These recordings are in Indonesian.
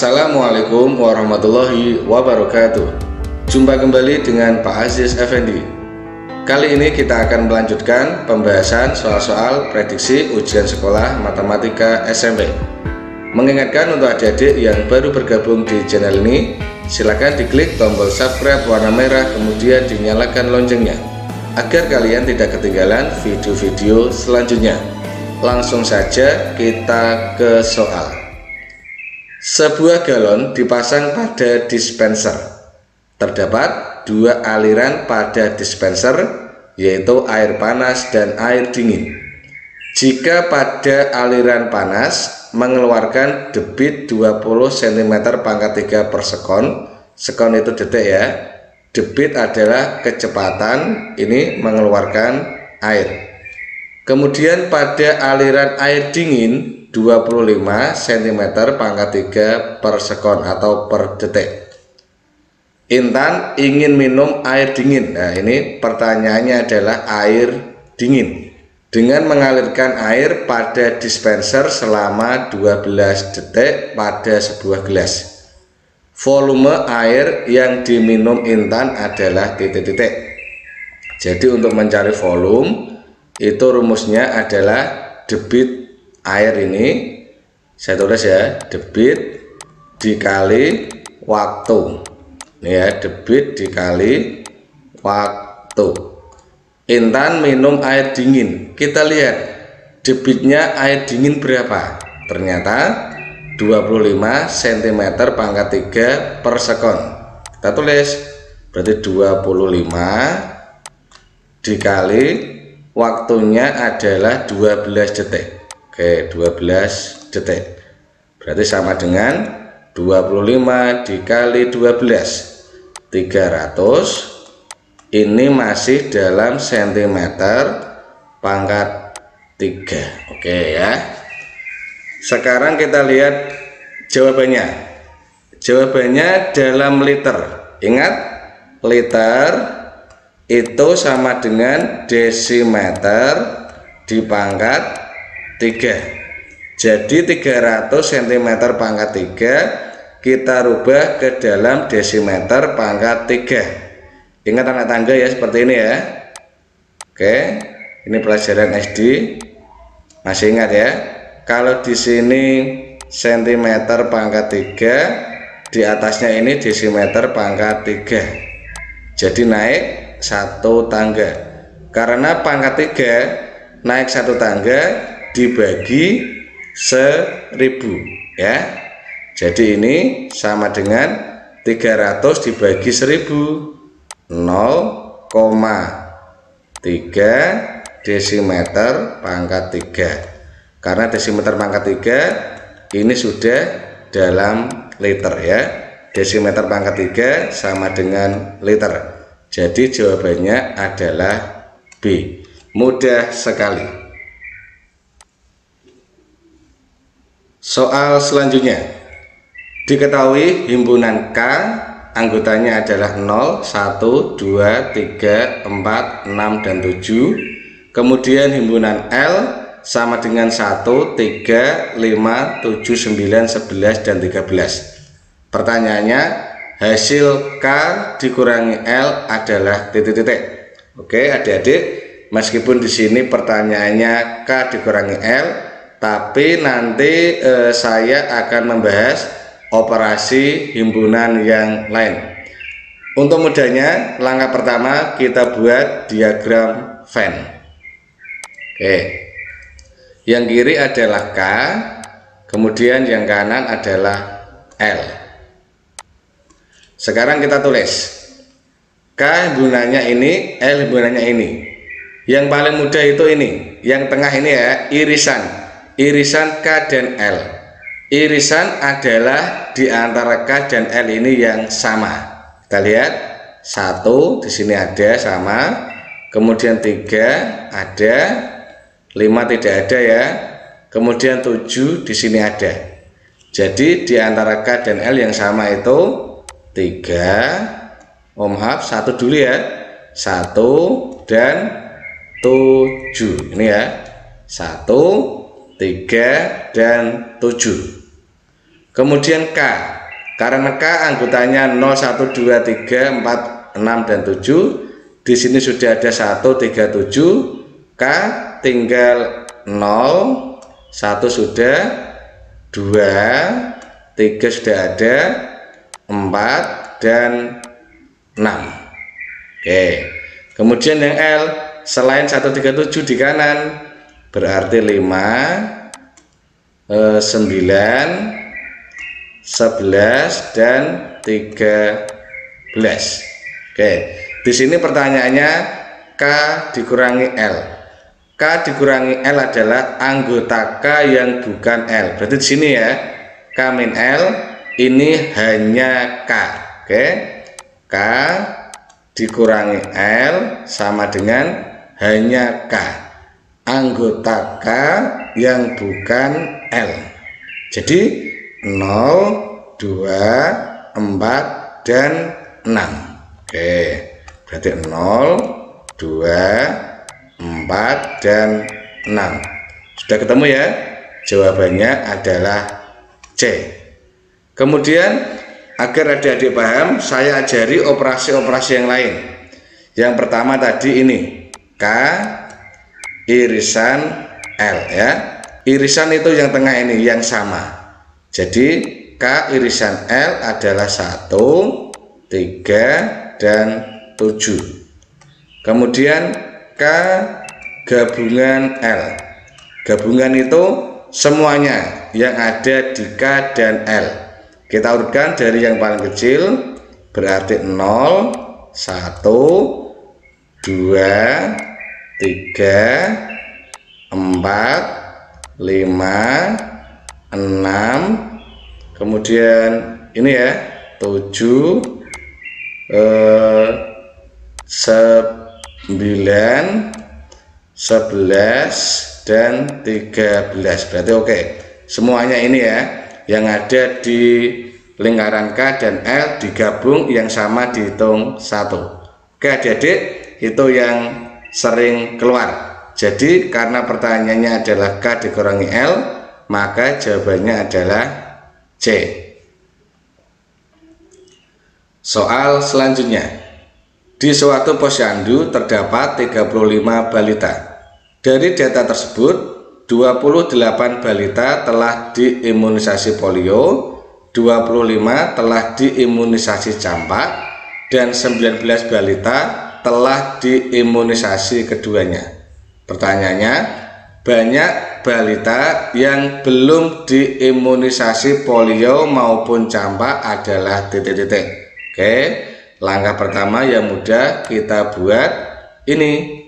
Assalamualaikum warahmatullahi wabarakatuh. Jumpa kembali dengan Pak Aziz Effendi. Kali ini kita akan melanjutkan pembahasan soal-soal prediksi ujian sekolah matematika SMP. Mengingatkan untuk adik-adik yang baru bergabung di channel ini, silakan diklik tombol subscribe warna merah, kemudian dinyalakan loncengnya agar kalian tidak ketinggalan video-video selanjutnya. Langsung saja kita ke soal. Sebuah galon dipasang pada dispenser. Terdapat dua aliran pada dispenser, yaitu air panas dan air dingin. Jika pada aliran panas mengeluarkan debit 20 cm pangkat 3 per sekon, sekon itu detik ya, debit adalah kecepatan ini mengeluarkan air. Kemudian pada aliran air dingin 25 cm pangkat 3 per sekon atau per detik. Intan ingin minum air dingin. Nah, ini pertanyaannya adalah air dingin dengan mengalirkan air pada dispenser selama 12 detik pada sebuah gelas. Volume air yang diminum Intan adalah titik-titik. Jadi untuk mencari volume itu rumusnya adalah debit air ini, saya tulis ya, debit dikali waktu. Ini ya, debit dikali waktu. Intan minum air dingin. Kita lihat debitnya air dingin berapa? Ternyata 25 cm pangkat 3 per sekon. Kita tulis berarti 25 dikali waktunya adalah 12 detik. Oke, 12 detik berarti sama dengan 25 dikali 12, 300. Ini masih dalam sentimeter pangkat 3. Oke ya. Sekarang kita lihat jawabannya. Jawabannya dalam liter. Ingat, liter itu sama dengan desimeter di pangkat 3. Jadi 300 cm pangkat 3 kita rubah ke dalam desimeter pangkat 3. Ingat anak tangga ya, seperti ini ya. Oke, ini pelajaran SD. Masih ingat ya? Kalau di sini cm pangkat 3, di atasnya ini desimeter pangkat 3. Jadi naik satu tangga. Karena pangkat 3 naik satu tangga dibagi 1000 ya. Jadi ini sama dengan 300 dibagi 1000, 0,3 desimeter pangkat 3. Karena desimeter pangkat 3 ini sudah dalam liter ya. Desimeter pangkat 3 sama dengan liter. Jadi jawabannya adalah B. Mudah sekali. Soal selanjutnya, diketahui himpunan K anggotanya adalah 0, 1, 2, 3, 4, 6, dan 7. Kemudian himpunan L sama dengan 1, 3, 5, 7, 9, 11, dan 13. Pertanyaannya, hasil K dikurangi L adalah titik-titik. Oke adik-adik, meskipun di sini pertanyaannya K dikurangi L, tapi nanti saya akan membahas operasi himpunan yang lain. Untuk mudahnya, langkah pertama kita buat diagram Venn. Oke, yang kiri adalah K, kemudian yang kanan adalah L. Sekarang kita tulis K himpunannya ini, L himpunannya ini. Yang paling mudah itu ini, yang tengah ini ya, irisan K dan L. Irisan adalah di antara K dan L ini yang sama. Kita lihat 1 di sini ada sama, kemudian 3 ada, 5 tidak ada ya, kemudian 7 di sini ada. Jadi di antara K dan L yang sama itu 3, maaf 1 dulu ya, 1 dan 7 ini ya, 1, 3, dan 7. Kemudian K, karena K anggotanya 0, 1, 2, 3, 4, 6, dan 7. Di sini sudah ada 1, 3, 7. K tinggal 0, 1 sudah, 2, 3 sudah ada, 4, dan 6. Oke. Kemudian yang L, selain 137 di kanan, berarti 5, 9, 11, dan 13. Oke, di sini pertanyaannya K dikurangi L. K dikurangi L adalah anggota K yang bukan L. Berarti di sini ya, K min L ini hanya K. Oke, K dikurangi L sama dengan hanya K, anggota K yang bukan L. Jadi 0, 2, 4, dan 6. Oke, berarti 0, 2, 4, dan 6. Sudah ketemu ya? Jawabannya adalah C. Kemudian agar adik-adik paham, saya ajari operasi-operasi yang lain. Yang pertama tadi ini K irisan L ya. Irisan itu yang tengah ini yang sama. Jadi K irisan L adalah 1, 3, dan 7. Kemudian K gabungan L. Gabungan itu semuanya yang ada di K dan L. Kita urutkan dari yang paling kecil, berarti 0, 1, 2, 3, 4, 5, 6, kemudian ini ya 7, 9, 11, dan 13. Berarti oke. Semuanya ini ya yang ada di lingkaran K dan L digabung yang sama dihitung 1. Oke adik-adik, itu yang sering keluar. Jadi karena pertanyaannya adalah K dikurangi L, maka jawabannya adalah C. Soal selanjutnya, di suatu posyandu terdapat 35 balita. Dari data tersebut 28 balita telah diimunisasi polio, 25 telah diimunisasi campak, dan 19 balita telah diimunisasi keduanya. Pertanyaannya, banyak balita yang belum diimunisasi polio maupun campak adalah titik-titik. Oke, langkah pertama yang mudah kita buat ini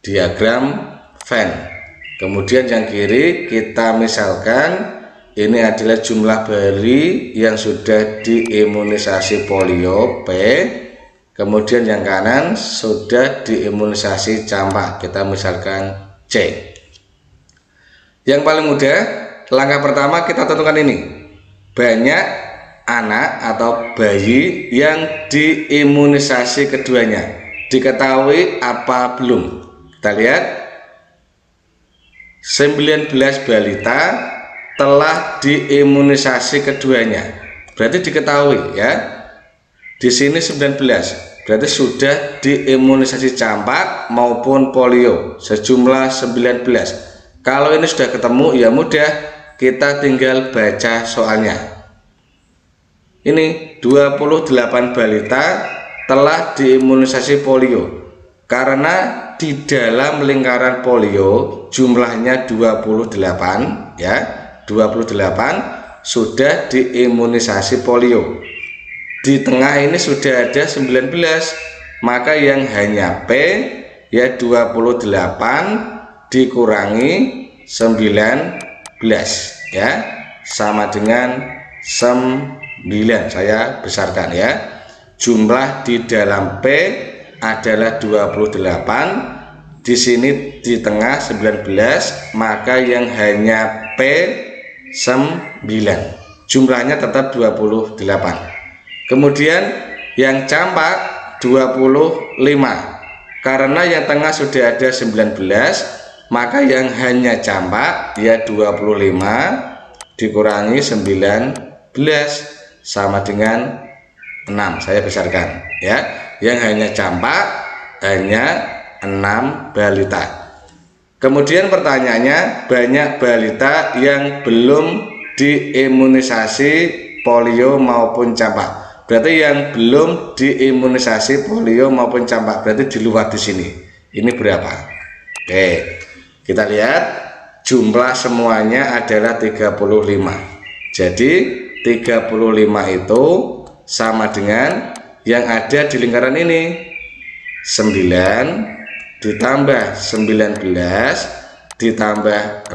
diagram Venn. Kemudian yang kiri kita misalkan ini adalah jumlah bayi yang sudah diimunisasi polio P. Kemudian yang kanan sudah diimunisasi campak, kita misalkan C. Yang paling mudah, langkah pertama kita tentukan ini. Banyak anak atau bayi yang diimunisasi keduanya. Diketahui apa belum? Kita lihat. 19 balita telah diimunisasi keduanya. Berarti diketahui ya. Di sini 19. Berarti sudah diimunisasi campak maupun polio sejumlah 19. Kalau ini sudah ketemu ya mudah, kita tinggal baca soalnya. Ini 28 balita telah diimunisasi polio. Karena di dalam lingkaran polio jumlahnya 28 ya, 28 sudah diimunisasi polio. Di tengah ini sudah ada 19, maka yang hanya P ya 28 dikurangi 19 ya, sama dengan 9. Saya besarkan ya. Jumlah di dalam P adalah 28, di sini di tengah 19, maka yang hanya P 9. Jumlahnya tetap 28. Kemudian yang campak 25. Karena yang tengah sudah ada 19, maka yang hanya campak ya 25 dikurangi 19 sama dengan 6. Saya besarkan ya. Yang hanya campak hanya 6 balita. Kemudian pertanyaannya, banyak balita yang belum diimunisasi polio maupun campak. Berarti yang belum diimunisasi polio maupun campak berarti di luar di sini. Ini berapa? Oke, kita lihat jumlah semuanya adalah 35. Jadi 35 itu sama dengan yang ada di lingkaran ini, 9 ditambah 19 ditambah 6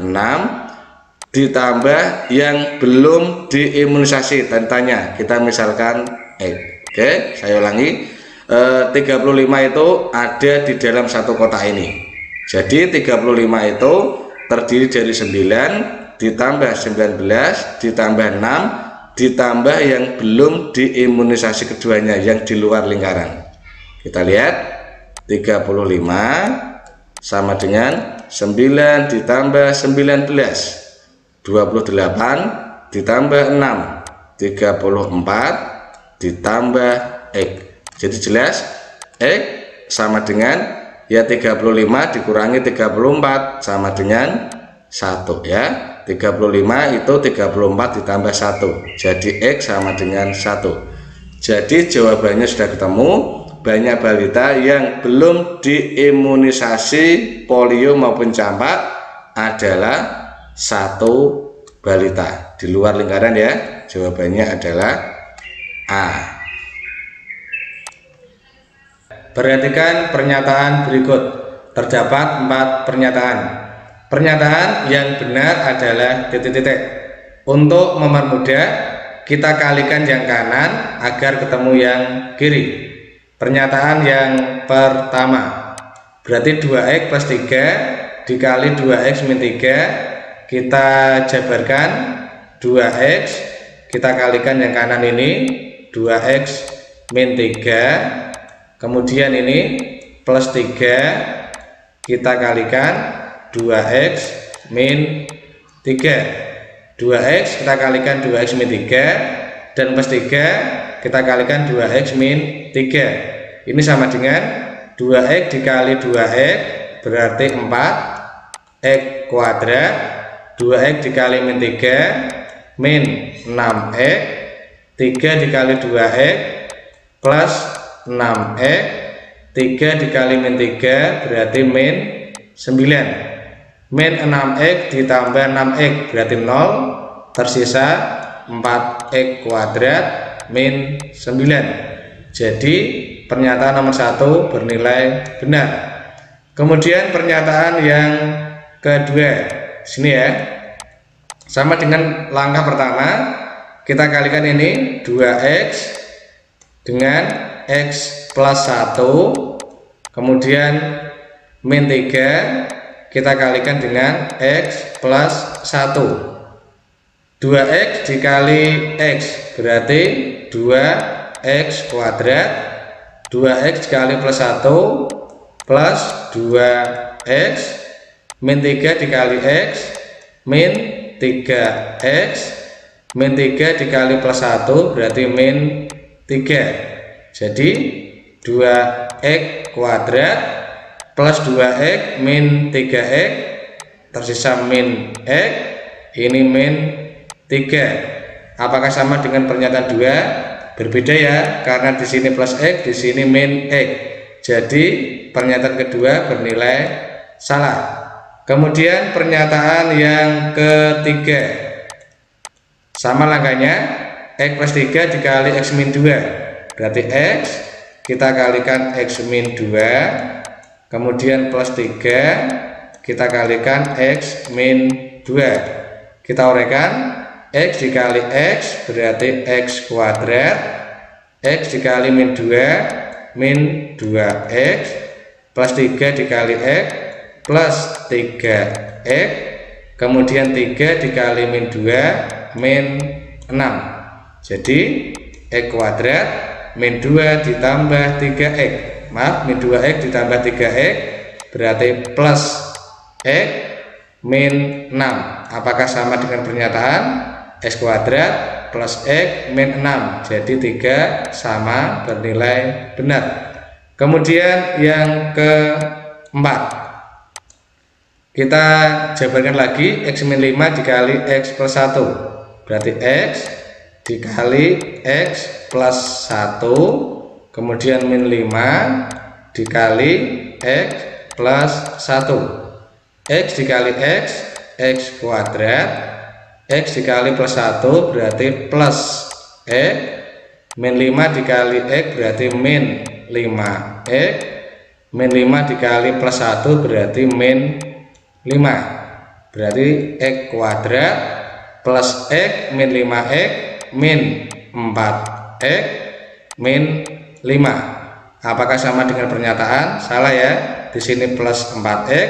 ditambah yang belum diimunisasi. Tanya kita misalkan Oke, saya ulangi, 35 itu ada di dalam satu kotak ini. Jadi 35 itu terdiri dari 9 ditambah 19 ditambah 6 ditambah yang belum diimunisasi keduanya yang di luar lingkaran. Kita lihat 35 sama dengan 9 ditambah 19 28 ditambah 6 34 ditambah X. Jadi jelas X sama dengan ya 35 dikurangi 34 sama dengan 1 ya. 35 itu 34 ditambah 1. Jadi X sama dengan 1. Jadi jawabannya sudah ketemu. Banyak balita yang belum diimunisasi polio maupun campak adalah 1 balita di luar lingkaran ya. Jawabannya adalah A. Perhatikan pernyataan berikut. Terdapat 4 pernyataan. Pernyataan yang benar adalah titik-titik. Untuk mempermudah, kita kalikan yang kanan agar ketemu yang kiri. Pernyataan yang pertama, berarti 2X plus 3 dikali 2X min 3, kita jabarkan 2X, kita kalikan yang kanan ini 2X min 3, kemudian ini plus 3, kita kalikan 2X min 3, 2X kita kalikan 2X min 3, dan plus 3 kita kalikan 2X min 3. Ini sama dengan 2X dikali 2X berarti 4X kuadrat, 2X dikali min 3 min 6X, 3 dikali 2X plus 6X, 3 dikali min 3 berarti min 9, min 6X ditambah 6X berarti 0, tersisa 4X kuadrat min 9. Jadi pernyataan nomor 1 bernilai benar. Kemudian pernyataan yang kedua sini ya, sama dengan langkah pertama, kita kalikan ini 2X dengan X plus 1, kemudian min 3 kita kalikan dengan X plus 1. 2X dikali X berarti 2X kuadrat, 2X dikali plus 1 plus 2X min 3 dikali X min 3X min 3 dikali plus 1 berarti min 3. Jadi 2X kuadrat plus 2X min 3X tersisa min X, ini min 3. Apakah sama dengan pernyataan 2? Berbeda ya, karena di sini plus X, di sini min X. Jadi pernyataan kedua bernilai salah. Kemudian pernyataan yang ketiga, sama langkahnya, X plus 3 dikali X min 2 berarti X, kita kalikan X min 2, kemudian plus 3 kita kalikan X min 2, kita uraikan. X dikali X berarti X kuadrat, X dikali min 2 min 2X plus 3 dikali X plus 3X, kemudian 3 dikali min 2 min 6. Jadi X kuadrat min 2 ditambah 3X, maaf min 2X ditambah 3X berarti plus X min 6. Apakah sama dengan pernyataan? X kuadrat plus X min 6. Jadi 3 sama bernilai benar. Kemudian yang keempat, kita jabarkan lagi. X min 5 dikali X plus 1 berarti X dikali X plus 1, kemudian min 5 dikali X plus 1. X dikali X kuadrat, X dikali plus 1 berarti plus X, min 5 dikali X berarti min 5X, min 5 dikali plus 1 berarti min 5, berarti X kuadrat plus X min 5X min 4X min 5. Apakah sama dengan pernyataan? Salah ya. Di sini plus 4X,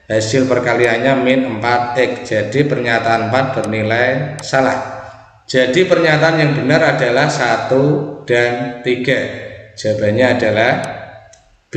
hasil perkaliannya min 4X. Jadi pernyataan 4 bernilai salah. Jadi pernyataan yang benar adalah 1 dan 3. Jawabannya adalah B.